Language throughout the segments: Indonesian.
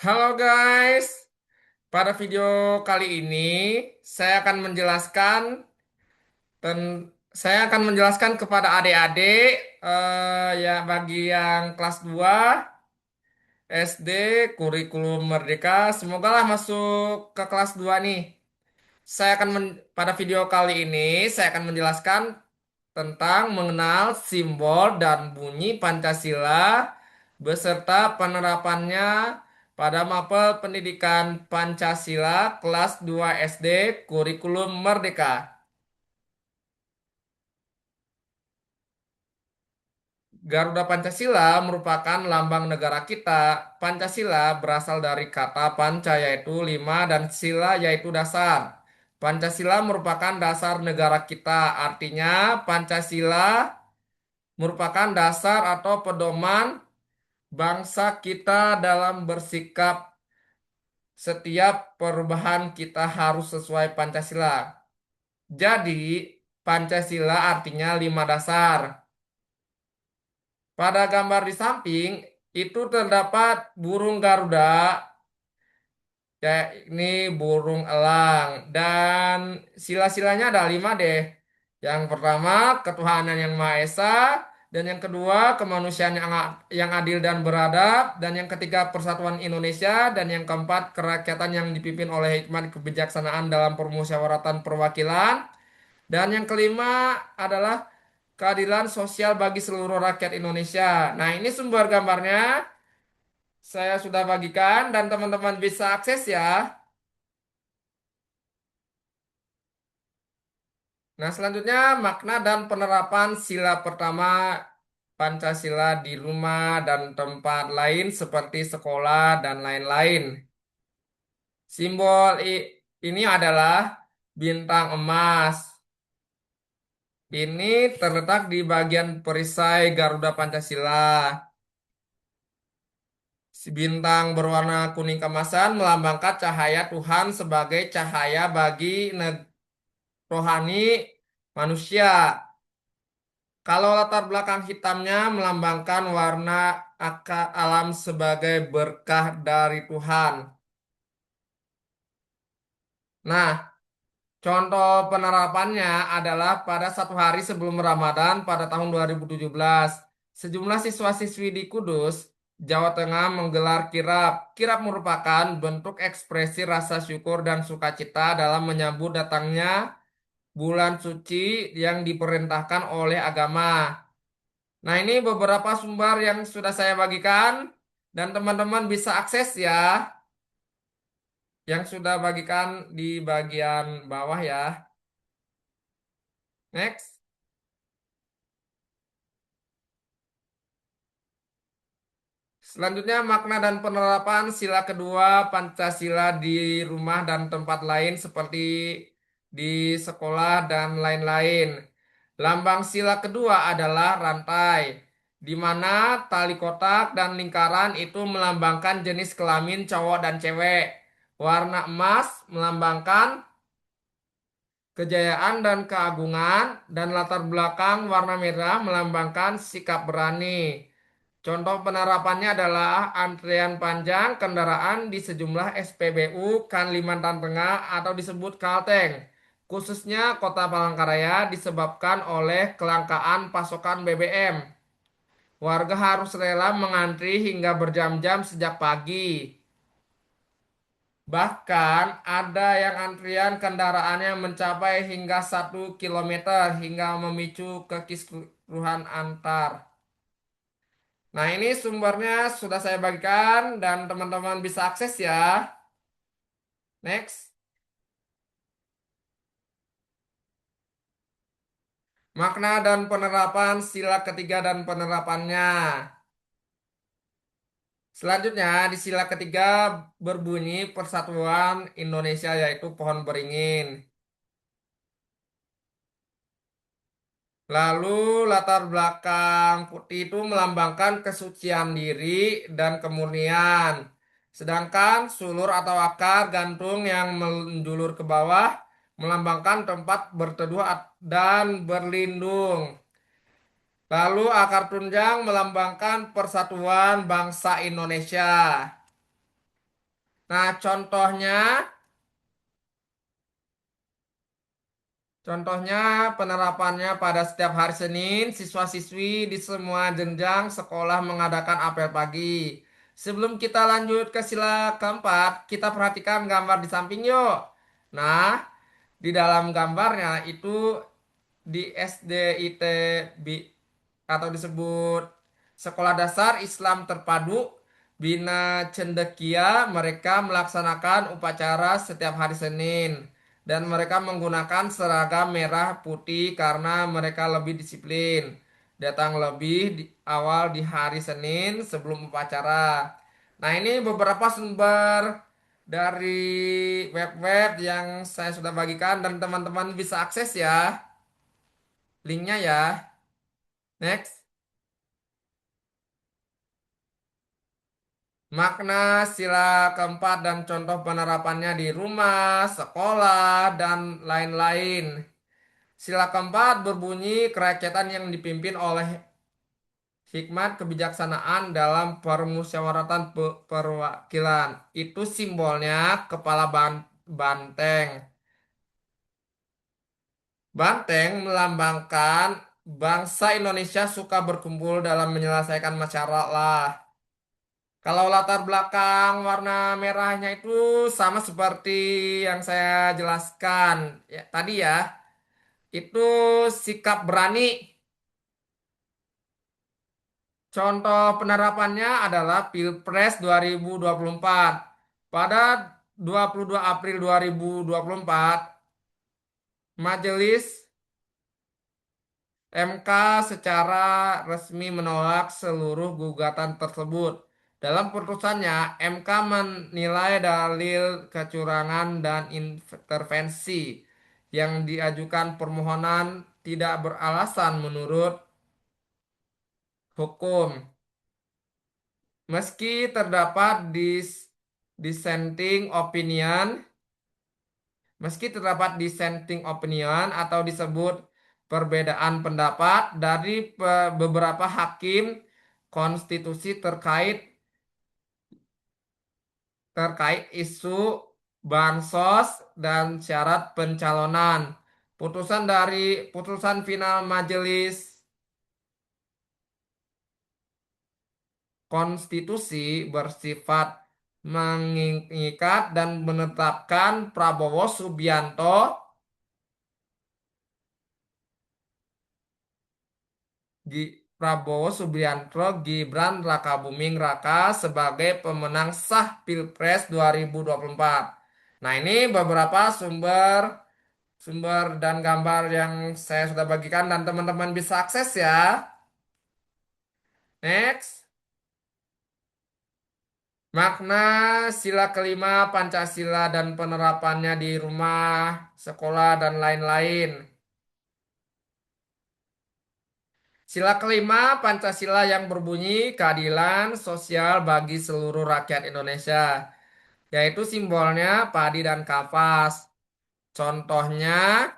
Halo guys, pada video kali ini saya akan menjelaskan saya akan menjelaskan kepada adik-adik ya bagi yang kelas 2 SD kurikulum Merdeka, semoga lah masuk ke kelas 2 nih. Pada video kali ini saya akan menjelaskan tentang mengenal simbol dan bunyi Pancasila beserta penerapannya pada mapel pendidikan Pancasila kelas 2 SD kurikulum Merdeka. Garuda Pancasila merupakan lambang negara kita. Pancasila berasal dari kata panca yaitu lima dan sila yaitu dasar. Pancasila merupakan dasar negara kita. Artinya Pancasila merupakan dasar atau pedoman bangsa kita dalam bersikap. Setiap perubahan kita harus sesuai Pancasila. Jadi, Pancasila artinya lima dasar. Pada gambar di samping, itu terdapat burung Garuda, ya ini burung elang. Dan sila-silanya ada lima deh. Yang pertama, ketuhanan yang Maha Esa. Dan yang kedua, kemanusiaan yang adil dan beradab. Dan yang ketiga, persatuan Indonesia. Dan yang keempat, kerakyatan yang dipimpin oleh hikmat kebijaksanaan dalam permusyawaratan perwakilan. Dan yang kelima adalah keadilan sosial bagi seluruh rakyat Indonesia. Nah, ini sumber gambarnya. Saya sudah bagikan dan teman-teman bisa akses ya. Nah, selanjutnya makna dan penerapan sila pertama Pancasila di rumah dan tempat lain seperti sekolah dan lain-lain. Ini adalah bintang emas. Ini terletak di bagian perisai Garuda Pancasila. Si bintang berwarna kuning keemasan melambangkan cahaya Tuhan sebagai cahaya bagi rohani manusia. Kalau latar belakang hitamnya melambangkan warna alam sebagai berkah dari Tuhan. Nah, contoh penerapannya adalah pada satu hari sebelum Ramadan pada tahun 2017, sejumlah siswa-siswi di Kudus, Jawa Tengah menggelar kirab. Kirab merupakan bentuk ekspresi rasa syukur dan sukacita dalam menyambut datangnya bulan suci yang diperintahkan oleh agama. Nah, ini beberapa sumber yang sudah saya bagikan dan teman-teman bisa akses ya, yang sudah bagikan di bagian bawah ya. Next. Selanjutnya makna dan penerapan sila kedua Pancasila di rumah dan tempat lain seperti di sekolah dan lain-lain. Lambang sila kedua adalah rantai, di mana tali kotak dan lingkaran itu melambangkan jenis kelamin cowok dan cewek. Warna emas melambangkan kejayaan dan keagungan, dan latar belakang warna merah melambangkan sikap berani. Contoh penerapannya adalah antrian panjang kendaraan di sejumlah SPBU Kalimantan Tengah atau disebut Kalteng. Khususnya Kota Palangkaraya disebabkan oleh kelangkaan pasokan BBM. Warga harus rela mengantri hingga berjam-jam sejak pagi. Bahkan ada yang antrian kendaraannya mencapai hingga 1 kilometer hingga memicu kekisruhan antar. Nah, ini sumbernya sudah saya bagikan dan teman-teman bisa akses ya. Next. Makna dan penerapan sila ketiga dan penerapannya. Selanjutnya, di sila ketiga berbunyi Persatuan Indonesia yaitu pohon beringin. Lalu latar belakang putih itu melambangkan kesucian diri dan kemurnian. Sedangkan sulur atau akar gantung yang menjulur ke bawah melambangkan tempat berteduh dan berlindung. Lalu akar tunjang melambangkan persatuan bangsa Indonesia. Nah, contohnya penerapannya pada setiap hari Senin, siswa-siswi di semua jenjang sekolah mengadakan apel pagi. Sebelum kita lanjut ke sila keempat, kita perhatikan gambar di samping yuk. Nah, di dalam gambarnya itu di SDIT bi- atau disebut Sekolah Dasar Islam Terpadu Bina Cendekia, mereka melaksanakan upacara setiap hari Senin dan mereka menggunakan seragam merah putih karena mereka lebih disiplin. Datang lebih awal di hari Senin sebelum upacara. Nah, ini beberapa sumber dari web-web yang saya sudah bagikan dan teman-teman bisa akses ya linknya ya. Next. Makna sila keempat dan contoh penerapannya di rumah, sekolah, dan lain-lain. Sila keempat berbunyi kerakyatan yang dipimpin oleh hikmat kebijaksanaan dalam permusyawaratan perwakilan. Itu simbolnya kepala banteng. Banteng melambangkan bangsa Indonesia suka berkumpul dalam menyelesaikan masalah. Kalau latar belakang warna merahnya itu sama seperti yang saya jelaskan ya, tadi ya, itu sikap berani. Contoh penerapannya adalah Pilpres 2024. Pada 22 April 2024, Majelis MK secara resmi menolak seluruh gugatan tersebut. Dalam putusannya, MK menilai dalil kecurangan dan intervensi yang diajukan permohonan tidak beralasan menurut hukum. Meski terdapat dissenting opinion, meski terdapat dissenting opinion atau disebut perbedaan pendapat dari beberapa hakim konstitusi terkait terkait isu bansos dan syarat pencalonan. Putusan final Majelis Konstitusi bersifat mengikat dan menetapkan Prabowo Subianto Gibran Rakabuming Raka sebagai pemenang sah Pilpres 2024. Nah, ini beberapa sumber sumber dan gambar yang saya sudah bagikan dan teman-teman bisa akses ya. Next. Makna sila kelima Pancasila dan penerapannya di rumah, sekolah, dan lain-lain. Sila kelima Pancasila yang berbunyi keadilan sosial bagi seluruh rakyat Indonesia, yaitu simbolnya padi dan kapas. Contohnya,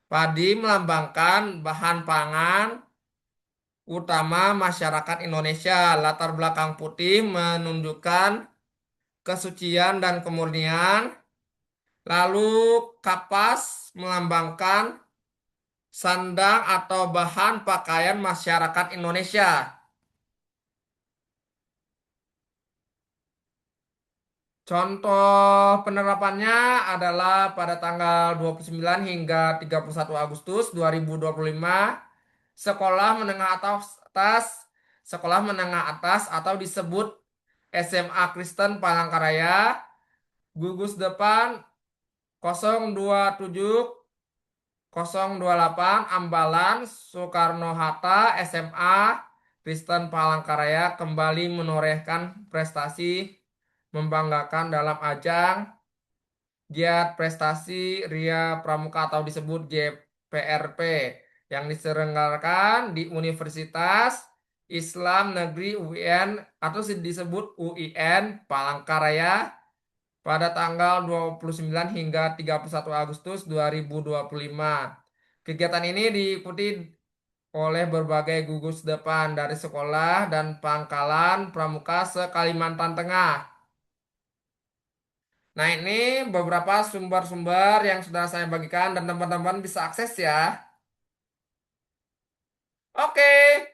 padi melambangkan bahan pangan utama masyarakat Indonesia. Latar belakang putih menunjukkan kesucian dan kemurnian. Lalu kapas melambangkan sandang atau bahan pakaian masyarakat Indonesia. Contoh penerapannya adalah pada tanggal 29 hingga 31 Agustus 2025, sekolah menengah atas, sekolah menengah atas atau disebut SMA Kristen Palangkaraya, gugus depan 027 028 Ambalan Soekarno-Hatta SMA Kristen Palangkaraya kembali menorehkan prestasi membanggakan dalam ajang Giat Prestasi Ria Pramuka atau disebut GPRP yang diselenggarakan di Universitas Islam Negeri UIN atau disebut UIN Palangkaraya pada tanggal 29 hingga 31 Agustus 2025. Kegiatan ini diikuti oleh berbagai gugus depan dari sekolah dan pangkalan pramuka se-Kalimantan Tengah. Nah, ini beberapa sumber-sumber yang sudah saya bagikan dan teman-teman bisa akses ya. Oke,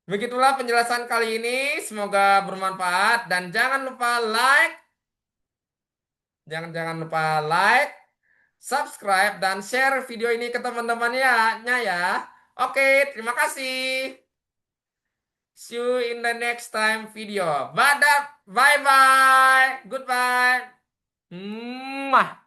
begitulah penjelasan kali ini. Semoga bermanfaat dan jangan lupa like, subscribe dan share video ini ke teman-temannya ya. Oke, terima kasih. See you in the next time video. Bye bye. Goodbye. Mwah.